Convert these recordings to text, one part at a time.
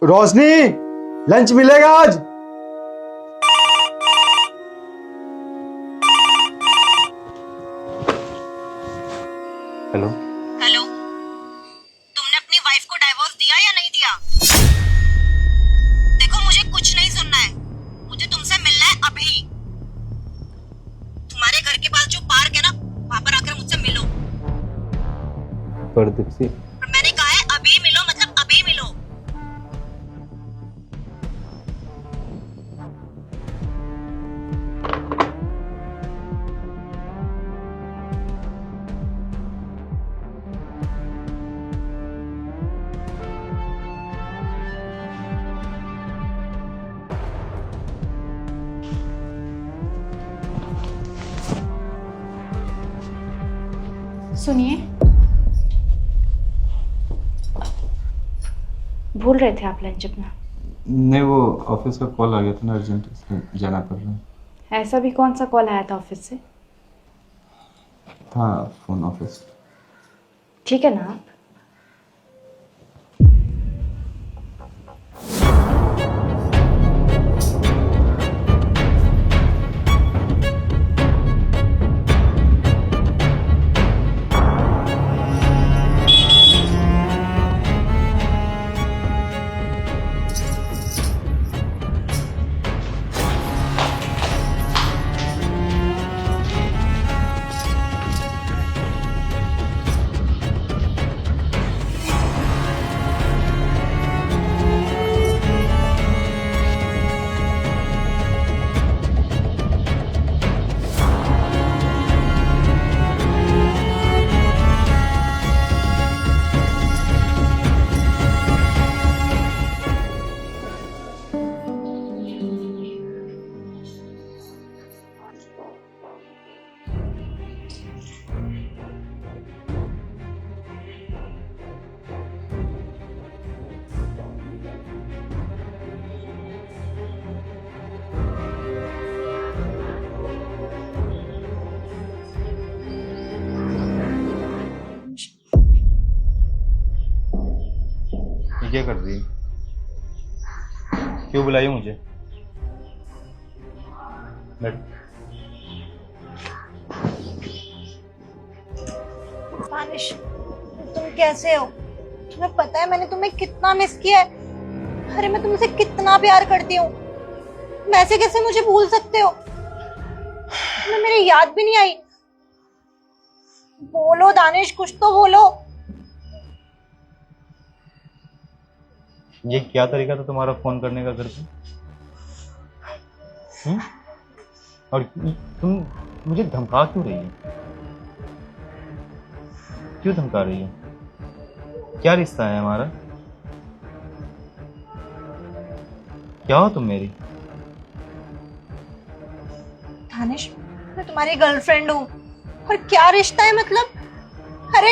रोशनी, lunch मिलेगा आज? Hello. Hello, तुमने अपनी वाइफ को डाइवोर्स दिया या नहीं दिया? देखो, मुझे कुछ नहीं सुनना है, मुझे तुमसे मिलना है अभी। तुम्हारे घर के पास जो पार्क है ना, वहां पर आकर मुझसे मिलो। पर दीप्ति, और मैंने कहा है अभी मिलो, मतलब अभी मिलो। सुनिए, भूल रहे थे आप लंच अपना? नहीं, वो ऑफिस का कॉल आ गया था ना, अर्जेंट, इसलिए जाना पड़ रहा है। ऐसा भी कौन सा कॉल आया था ऑफिस से? हाँ, फोन ऑफिस। ठीक है ना आप? ये क्या कर रही है? क्यों बुलाई मुझे? बैठ। दानिश, तुम कैसे हो? तुम्हें पता है मैंने तुम्हें कितना मिस किया है। अरे मैं तुमसे कितना प्यार करती हूँ, तुम ऐसे कैसे मुझे भूल सकते हो? तुम्हें मेरी याद भी नहीं आई? बोलो दानिश, कुछ तो बोलो। ये क्या तरीका था तुम्हारा फोन करने का करके? और तुम मुझे धमका क्यों रही हो? क्यों धमका रही हो? क्या रिश्ता है हमारा? क्या हो तुम मेरी? दानिश, मैं तुम्हारी गर्लफ्रेंड हूँ। और क्या रिश्ता है मतलब? अरे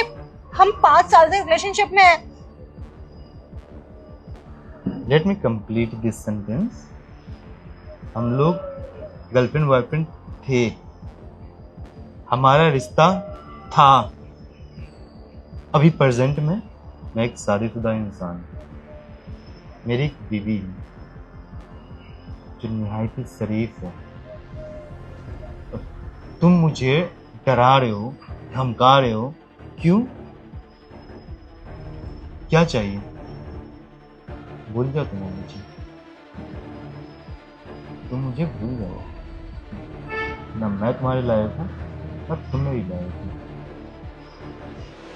हम 5 साल से रिलेशनशिप में हैं। Let me complete this sentence. हम लोग गर्लफ्रेंड बॉयफ्रेंड थे, हमारा रिश्ता था। अभी प्रेजेंट में मैं एक शादीशुदा इंसान हूं। मेरी एक बीवी है जो निहायत ही शरीफ है। और तुम मुझे डरा रहे हो, धमका रहे हो, क्यों? क्या चाहिए? भूल जाओ तुम मुझे भूल जाओ। ना मैं तुम्हारे लायक हूँ, ना तुम मेरी लायक हो।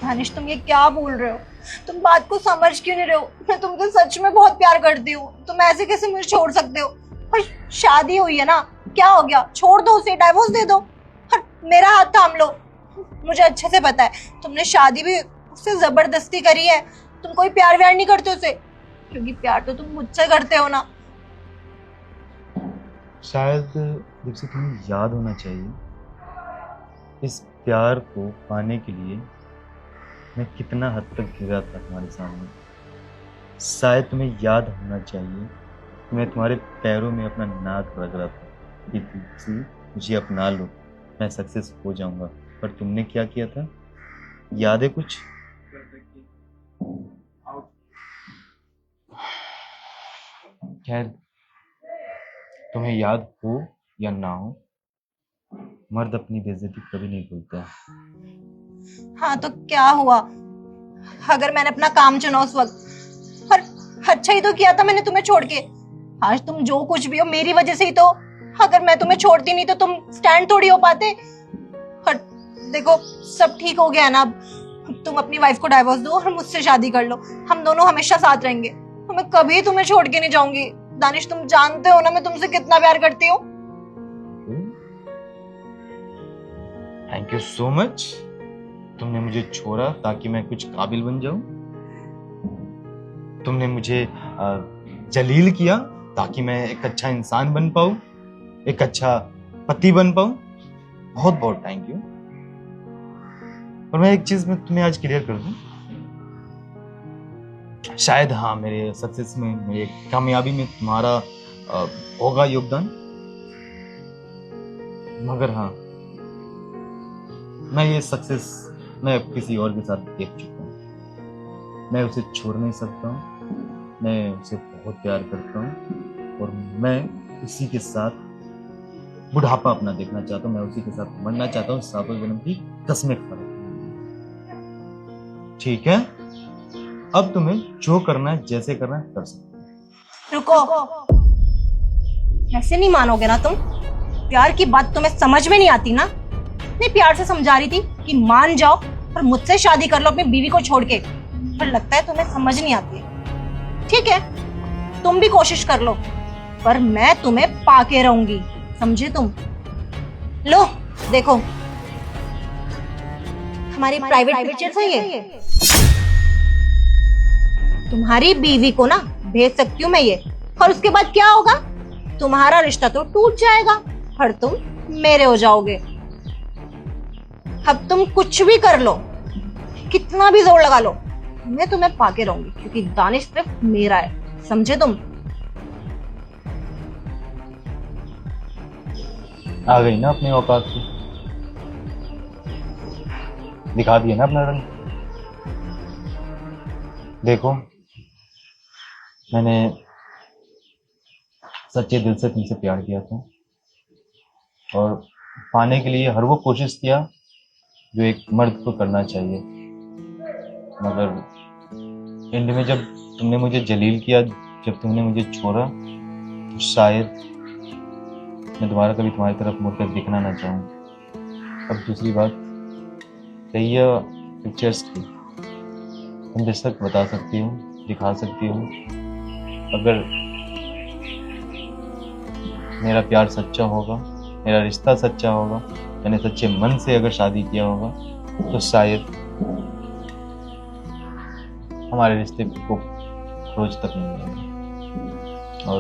दानिश, तुम ये क्या बोल रहे हो? तुम बात को समझ क्यों नहीं रहे हो? मैं तुमसे सच में बहुत प्यार करती हूँ। तुम ऐसे कैसे मुझे छोड़ सकते हो? और शादी हुई है ना, क्या हो गया? छोड़ दो उसे, डाइवोर्स दे दो और मेरा हाथ थाम लो। मुझे अच्छे से पता है तुमने शादी भी उससे जबरदस्ती करी है। तुम कोई प्यार व्यार नहीं करते उसे, क्योंकि प्यार तो तुम मुझसे करते हो ना। शायद दीप्ति तुम्हें याद होना चाहिए, इस प्यार को पाने के लिए मैं कितना हद तक गिरा था तुम्हारे सामने। शायद तुम्हें याद होना चाहिए कि मैं तुम्हारे पैरों में अपना नाक रख रहा था कि दीप्ति मुझे अपना लो, मैं सक्सेस हो जाऊंगा। पर तुमने क्या किया था, याद है कुछ? खैर, तुम्हें याद हो या ना हो, मर्द अपनी बेइज्जती कभी नहीं भूलता। हाँ तो क्या हुआ अगर मैंने अपना काम चुना उस वक्त? और अच्छा ही तो किया था मैंने तुम्हें छोड़ के। आज तुम जो कुछ भी हो मेरी वजह से ही तो। अगर मैं तुम्हें छोड़ती नहीं तो तुम स्टैंड थोड़ी हो पाते। और देखो सब ठीक हो गया है ना अब तुम अपनी वाइफ को डाइवोर्स दो और मुझसे शादी कर लो। हम दोनों हमेशा साथ रहेंगे। तो मैं कभी तुम्हें छोड़ के नहीं जाऊंगी। दानिश तुम जानते हो ना मैं तुमसे कितना प्यार करती हूँ। Thank you so much. तुमने मुझे छोड़ा ताकि मैं कुछ काबिल बन जाऊं। तुमने मुझे जलील किया ताकि मैं एक अच्छा इंसान बन पाऊं, एक अच्छा पति बन पाऊं। बहुत बहुत थैंक यू। और मैं एक चीज में तुम्हें आज क्लियर कर दूं, शायद हाँ मेरे सक्सेस में, मेरे कामयाबी में तुम्हारा होगा योगदान, मगर हाँ मैं ये सक्सेस मैं अब किसी और के साथ देख चुका हूँ। मैं उसे छोड़ नहीं सकता हूँ। मैं उसे बहुत प्यार करता हूँ और मैं उसी के साथ बुढ़ापा अपना देखना चाहता हूँ। मैं उसी के साथ मरना चाहता हूँ, सातों जन्म की कसमें खा। ठीक है, अब तुम्हें जो करना है जैसे करना है कर सकते हो। रुको, ऐसे नहीं मानोगे ना तुम? प्यार की बात तुम्हें समझ में नहीं आती ना? इतने प्यार से समझा रही थी कि मान जाओ और मुझसे शादी कर लो अपनी बीवी को छोड़ के, पर लगता है तुम्हें समझ नहीं आती। ठीक है, तुम भी कोशिश कर लो, पर मैं तुम्हें पाके रहूंगी, समझे तुम? लो देखो, हमारी प्राइवेट पिक्चर्स है ये। तुम्हारी बीवी को ना भेज सकती हूँ मैं ये, और उसके बाद क्या होगा? तुम्हारा रिश्ता तो टूट जाएगा और तुम मेरे हो जाओगे। अब तुम कुछ भी कर लो, कितना भी जोर लगा लो, मैं तुम्हें पाके रहूंगी, क्योंकि दानिश सिर्फ मेरा है, समझे तुम? आ गई ना अपने औकात से, दिखा दिया ना अपना रंग। देखो, मैंने सच्चे दिल से तुमसे प्यार किया था और पाने के लिए हर वो कोशिश किया जो एक मर्द को करना चाहिए, मगर एंड में जब तुमने मुझे जलील किया, जब तुमने मुझे छोड़ा, तो शायद मैं दोबारा कभी तुम्हारी तरफ मुड़कर दिखना ना चाहूँ। अब दूसरी बात रही है पिक्चर्स की, तुम बेशक बता सकती हो, दिखा सकती हो, अगर मेरा प्यार सच्चा होगा, मेरा रिश्ता सच्चा होगा, मैंने सच्चे मन से अगर शादी किया होगा, तो शायद हमारे रिश्ते को रोज तक नहीं मिलेंगे। और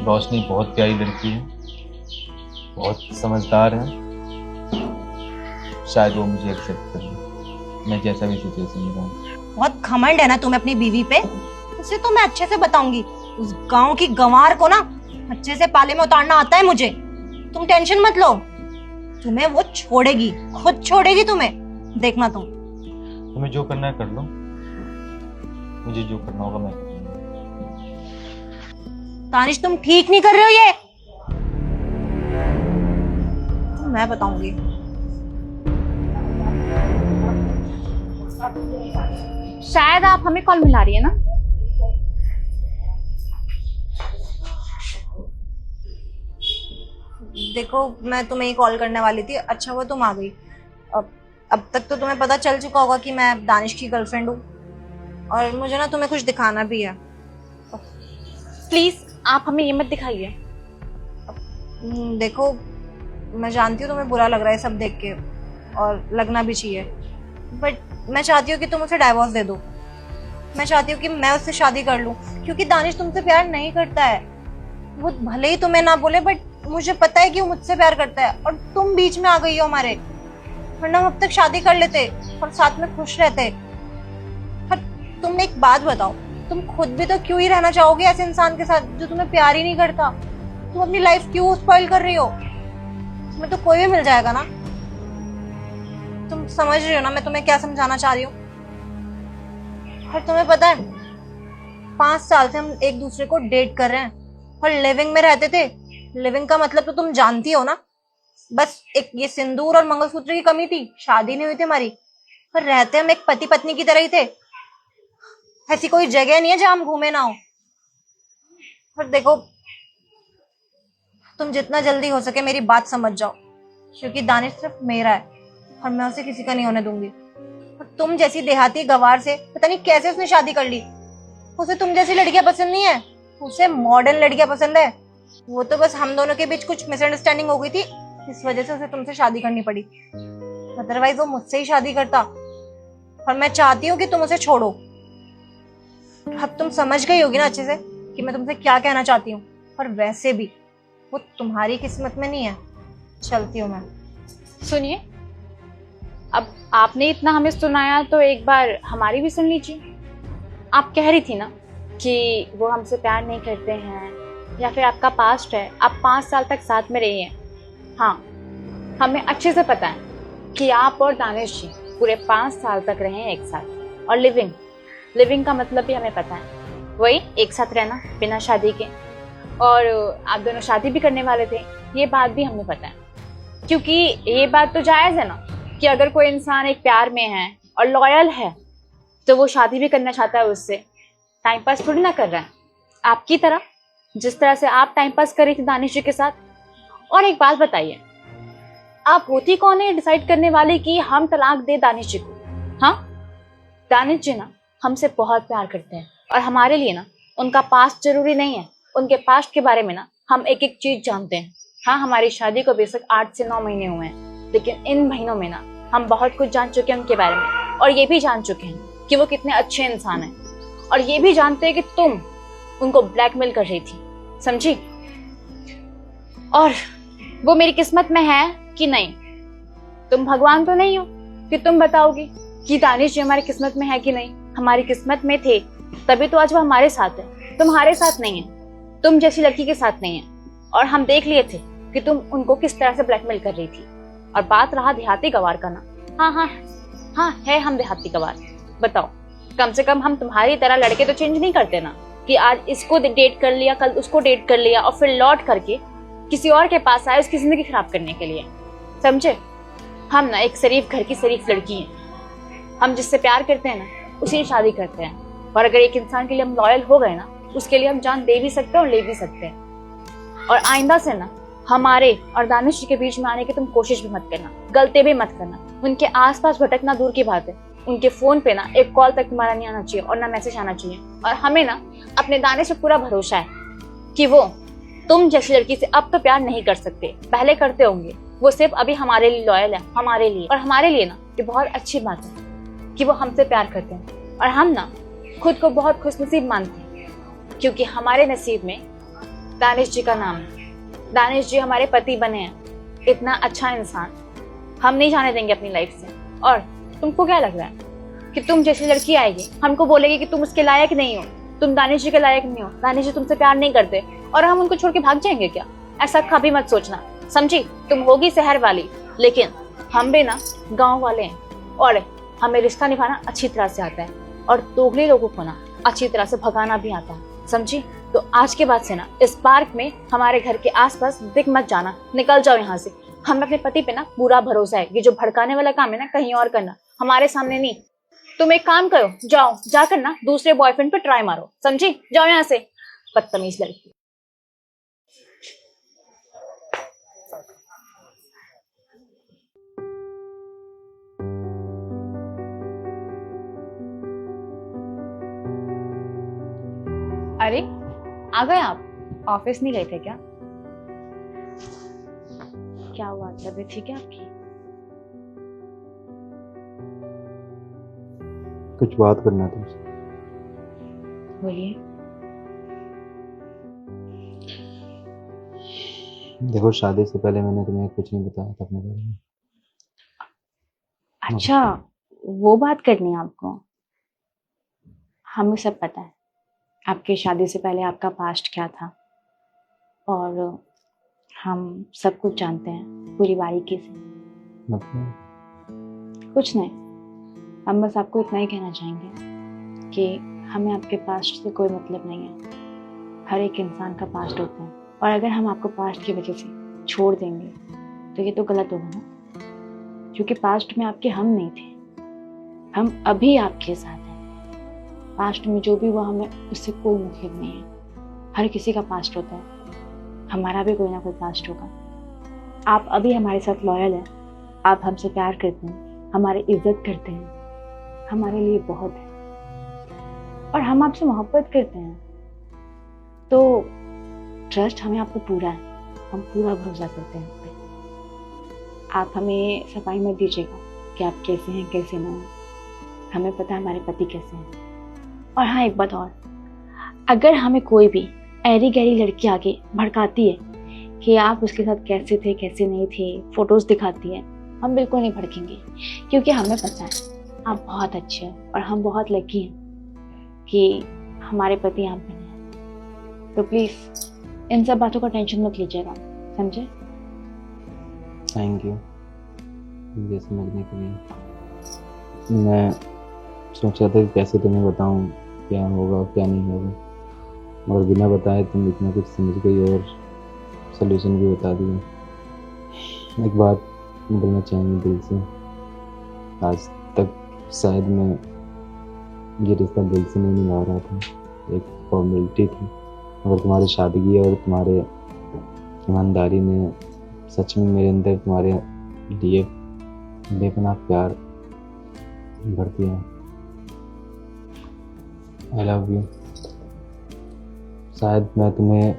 रोशनी बहुत प्यारी लड़की है, बहुत समझदार है, शायद वो मुझे एक्सेप्ट कर ले, मैं जैसा भी सिचुएशन में रहूं। बहुत घमंड है ना तुम्हें अपनी बीवी पे? उसे तो मैं अच्छे से बताऊंगी। उस गांव की गंवार को ना अच्छे से पाले में उतारना आता है मुझे। तुम टेंशन मत लो, तुम्हें वो छोड़ेगी, खुद छोड़ेगी तुम्हें, देखना तुम। तुम्हें जो करना है कर लो, मुझे जो करना होगा मैं करूंगा। दानिश तुम ठीक नहीं कर रहे हो ये, तो मैं बताऊंगी। शायद आप हमें कॉल मिला रही है ना? देखो मैं तुम्हें ही कॉल करने वाली थी, अच्छा हुआ तुम आ गई। अब तक तो तुम्हें पता चल चुका होगा कि मैं दानिश की गर्लफ्रेंड हूँ, और मुझे ना तुम्हें कुछ दिखाना भी है। प्लीज आप हमें ये मत दिखाइए। देखो मैं जानती हूँ तुम्हें बुरा लग रहा है सब देख के, और लगना भी चाहिए, बट मैं चाहती हूँ कि तुम उसे डाइवोर्स दे दो। मैं चाहती हूँ कि मैं उससे शादी कर लूँ, क्योंकि दानिश तुमसे प्यार नहीं करता है। वो भले ही तुम्हें ना बोले, बट मुझे पता है कि वो मुझसे प्यार करता है, और तुम बीच में आ गई हो हमारे, वरना हम अब तक शादी कर लेते और साथ में खुश रहते। पर तुम एक बात बताओ, तुम खुद भी तो क्यों ही रहना चाहोगे ऐसे इंसान के साथ जो तुम्हें प्यार ही नहीं करता? तुम अपनी लाइफ क्यों स्पॉइल कर रही हो? तुम्हें तो कोई भी मिल जाएगा ना। तुम समझ रही हो ना मैं तुम्हें क्या समझाना चाह रही हूँ? और तुम्हें पता है 5 साल से हम एक दूसरे को डेट कर रहे हैं, और लिविंग में रहते थे। लिविंग का मतलब तो तुम जानती हो ना, बस एक ये सिंदूर और मंगलसूत्र की कमी थी, शादी नहीं हुई थी हमारी। पर रहते हम एक पति पत्नी की तरह ही थे। ऐसी कोई जगह नहीं है जहां हम घूमे ना हो। और देखो, तुम जितना जल्दी हो सके मेरी बात समझ जाओ, क्योंकि दानिश सिर्फ मेरा है और मैं उसे किसी का नहीं होने दूंगी। और तुम जैसी देहाती गवार से पता नहीं कैसे उसने शादी कर ली। उसे तुम जैसी लड़कियां पसंद नहीं है, उसे मॉडर्न लड़कियां पसंद है। वो तो बस हम दोनों के बीच कुछ मिसअंडरस्टैंडिंग हो गई थी, इस वजह से उसे तुमसे शादी करनी पड़ी। अदरवाइज वो मुझसे ही शादी करता। और मैं चाहती हूँ कि तुम उसे छोड़ो। अब तुम समझ गई होगी ना अच्छे से कि मैं तुमसे क्या कहना चाहती हूँ। और वैसे भी वो तुम्हारी किस्मत में नहीं है। चलती हूँ मैं। सुनिए, अब आपने इतना हमें सुनाया तो एक बार हमारी भी सुन लीजिए। आप कह रही थी ना कि वो हमसे प्यार नहीं करते हैं या फिर आपका पास्ट है, आप 5 साल तक साथ में रही हैं। हाँ, हमें अच्छे से पता है कि आप और दानिश जी पूरे 5 साल तक रहे हैं एक साथ। और लिविंग का मतलब भी हमें पता है, वही एक साथ रहना बिना शादी के। और आप दोनों शादी भी करने वाले थे, ये बात भी हमें पता है। क्योंकि ये बात तो जायज़ है ना कि अगर कोई इंसान एक प्यार में है और लॉयल है तो वो शादी भी करना चाहता है उससे। टाइम पास थोड़ी ना कर रहा है आपकी तरह, जिस तरह से आप टाइम पास कर रही थी दानिश जी के साथ। और एक बात बताइए, आप होती कौन है डिसाइड करने वाली कि हम तलाक दे दानिश जी को? हाँ, दानिश जी ना हमसे बहुत प्यार करते हैं और हमारे लिए ना उनका पास्ट जरूरी नहीं है। उनके पास्ट के बारे में ना हम एक एक चीज जानते हैं। हाँ, हमारी शादी को बेशक 8 से 9 महीने हुए हैं, लेकिन इन महीनों में ना हम बहुत कुछ जान चुके हैं उनके बारे में। और ये भी जान चुके हैं कि वो कितने अच्छे इंसान हैं। और ये भी जानते हैं कि तुम उनको ब्लैकमेल कर रही थी, समझी? और वो मेरी किस्मत में है कि नहीं? तुम भगवान तो नहीं हो कि तुम बताओगी कि दानिश जी हमारी किस्मत में है कि नहीं। हमारी किस्मत में थे तभी तो आज वो हमारे साथ है, तुम्हारे साथ नहीं है, तुम जैसी लड़की के साथ नहीं है। और हम देख लिए थे कि तुम उनको किस तरह से ब्लैकमेल कर रही थी। और बात रहा देहाती गवार का ना, हाँ है, हम देहाती गवार। बताओ, कम से कम हम तुम्हारी तरह लड़के तो चेंज नहीं करते ना कि आज इसको डेट कर लिया, कल उसको डेट कर लिया और फिर लौट करके किसी और के पास आए उसकी जिंदगी खराब करने के लिए, समझे? हम ना एक शरीफ घर की शरीफ लड़की हैं। हम जिससे प्यार करते हैं ना उसी से शादी करते हैं। और अगर एक इंसान के लिए हम लॉयल हो गए ना, उसके लिए हम जान दे भी सकते हैं और ले भी सकते हैं। और आइंदा से ना हमारे और दानिश जी के बीच में आने की तुम कोशिश भी मत करना, गलती भी मत करना। उनके आसपास भटकना दूर की बात है, उनके फोन पे ना एक कॉल तक तुम्हारा नहीं आना चाहिए और ना मैसेज आना चाहिए। और हमें ना अपने दानिश पे पूरा भरोसा है कि वो तुम जैसी लड़की से अब तो प्यार नहीं कर सकते, पहले करते होंगे। वो सिर्फ अभी हमारे लिए लॉयल है, हमारे लिए। और हमारे लिए ना ये बहुत अच्छी बात है कि वो हमसे प्यार करते हैं। और हम ना खुद को बहुत खुशनसीब मानते हैं क्योंकि हमारे नसीब में दानिश जी का नाम है। दानिश जी हमारे पति बने हैं। इतना अच्छा इंसान हम नहीं जाने देंगे अपनी लाइफ से। और तुमको क्या लग रहा है कि तुम जैसी लड़की आएगी हमको बोलेगी कि तुम उसके लायक नहीं हो, तुम दानिश जी के लायक नहीं हो, दानिश जी तुमसे प्यार नहीं करते और हम उनको छोड़ के भाग जाएंगे क्या? ऐसा कभी मत सोचना, समझी? तुम होगी शहर वाली, लेकिन हम भी ना गाँव वाले हैं और हमें रिश्ता निभाना अच्छी तरह से आता है और दोगले लोगों को ना अच्छी तरह से भगाना भी आता है, समझी? तो आज के बाद से ना इस पार्क में हमारे घर के आसपास दिख मत जाना, निकल जाओ यहाँ से। हमें अपने पति पे ना पूरा भरोसा है। ये जो भड़काने वाला काम है ना कहीं और करना, हमारे सामने नहीं। तुम एक काम करो, जाओ जाकर ना दूसरे बॉयफ्रेंड पे ट्राई मारो, समझी? जाओ यहाँ से, बदतमीज लड़की। अरे आ गए आप? ऑफिस नहीं गए थे क्या? क्या हुआ, तबीयत ठीक है आपकी? कुछ बात करना था तुमसे। बोलिए। देखो, शादी से पहले मैंने तुम्हें कुछ नहीं बताया था अपने बारे में। अच्छा, वो बात करनी है आपको? हमें सब पता है आपकी शादी से पहले आपका पास्ट क्या था और हम सब कुछ जानते हैं पूरी बारीकी से। मतलब कुछ नहीं, हम बस आपको इतना ही कहना चाहेंगे कि हमें आपके पास्ट से कोई मतलब नहीं है। हर एक इंसान का पास्ट होता है, और अगर हम आपको पास्ट की वजह से छोड़ देंगे तो ये तो गलत होगा ना, क्योंकि पास्ट में आपके हम नहीं थे, हम अभी आपके साथ हैं। पास्ट में जो भी हुआ हमें उससे कोई मतलब नहीं है। हर किसी का पास्ट होता है, हमारा भी कोई ना कोई पास्ट होगा। आप अभी हमारे साथ लॉयल हैं, आप हमसे प्यार करते हैं, हमारी इज्जत करते हैं, हमारे लिए बहुत है, और हम आपसे मोहब्बत करते हैं। तो ट्रस्ट हमें आपको पूरा है, हम पूरा भरोसा करते हैं आप पे। आप हमें सफाई मत दीजिएगा कि आप कैसे हैं कैसे नहीं, हमें पता है हमारे पति कैसे हैं। और हाँ, एक बात और, अगर हमें कोई भी ऐरी गहरी लड़की आगे भड़काती है कि आप उसके साथ कैसे थे कैसे नहीं थे, फोटोज दिखाती है, हम बिल्कुल नहीं भड़केंगे, क्योंकि हमें पता है आप बहुत अच्छे हैं और हम बहुत लकी हैं कि हमारे पति आप बने हैं। तो प्लीज़ इन सब बातों का टेंशन मत लीजिएगा, समझे? थैंक यू मुझे समझने के लिए। मैं सोच रहा था कि कैसे तुम्हें बताऊं क्या होगा क्या नहीं होगा, मगर बिना बताए तुम इतना कुछ समझ गई और सलूशन भी बता दिया। एक बात बोलना चाहेंगे दिल से, आज तक शायद मैं ये रिश्ता दिल से नहीं निभा रहा था, एक फॉर्मेलिटी थी, मगर तुम्हारी सादगी और तुम्हारे ईमानदारी ने सच में मेरे अंदर तुम्हारे लिए बेपनाह प्यार भर दिया। I love you. शायद मैं तुम्हें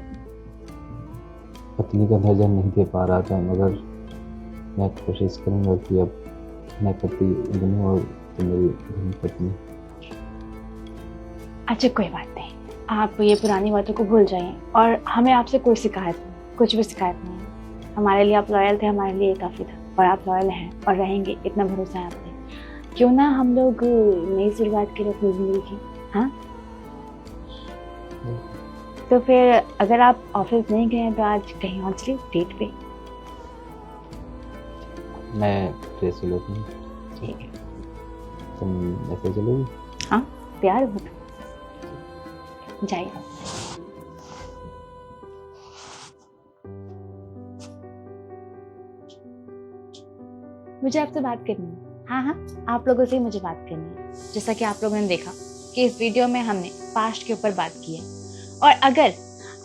पत्नी का दर्जा नहीं दे पा रहा था, मगर मैं कोशिश करूँगा कि अब मैं पति बनूँ और तुम मेरी पत्नी। अच्छा कोई बात नहीं, आप ये पुरानी बातों को भूल जाइए, और हमें आपसे कोई शिकायत नहीं, कुछ भी शिकायत नहीं है। हमारे लिए आप लॉयल थे, हमारे लिए काफ़ी था, और आप लॉयल हैं और रहेंगे, इतना भरोसा है आप पे। क्यों ना हम लोग नई शुरुआत करें अपनी ज़िंदगी की, हाँ? तो फिर अगर आप ऑफिस नहीं गए तो आज कहीं और चलिए डेट पे। मैं फ्रेश हो लेती हूँ, ठीक है, तुम ऐसे चलोगी? हाँ तैयार हो तो जाइए। मुझे आपसे बात करनी है। हाँ हाँ, आप लोगों से ही मुझे बात करनी है। जैसा कि आप लोगों ने देखा कि इस वीडियो में हमने पास्ट के ऊपर बात की है, और अगर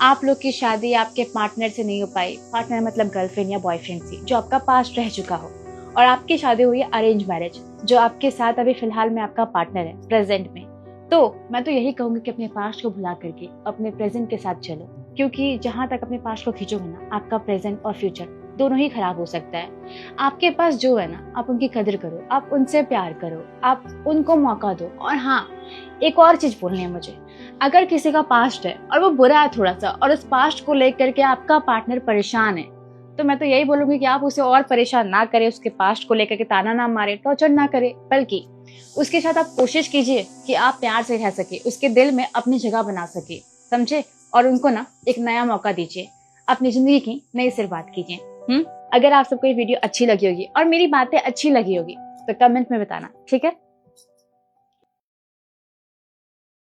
आप लोग की शादी आपके पार्टनर से नहीं हो पाई, पार्टनर मतलब गर्लफ्रेंड या बॉयफ्रेंड से जो आपका पास्ट रह चुका हो, और आपकी शादी हुई है अरेंज मैरिज जो आपके साथ अभी फिलहाल में आपका पार्टनर है प्रेजेंट में, तो मैं तो यही कहूँगी कि अपने पास्ट को भुला करके अपने प्रेजेंट के साथ चलो, क्योंकि जहाँ तक अपने पास्ट को खींचोगे ना, आपका प्रेजेंट और फ्यूचर दोनों ही खराब हो सकता है। आपके पास जो है ना, आप उनकी कदर करो, आप उनसे प्यार करो, आप उनको मौका दो। और हाँ, एक और चीज बोलनी है मुझे, अगर किसी का पास्ट है और वो बुरा है थोड़ा सा, और उस पास्ट को लेकर के आपका पार्टनर परेशान है, तो मैं तो यही बोलूंगी कि आप उसे और परेशान ना करें, उसके पास्ट को लेकर के ताना ना मारे, टॉर्चर ना करे, बल्कि उसके साथ आप कोशिश कीजिए कि आप प्यार से रह सके, उसके दिल में अपनी जगह बना सके, समझे? और उनको ना एक नया मौका दीजिए, अपनी जिंदगी की नई शुरुआत कीजिए। अगर आप सबको ये वीडियो अच्छी लगी होगी और मेरी बातें अच्छी लगी होगी तो कमेंट में बताना, ठीक है?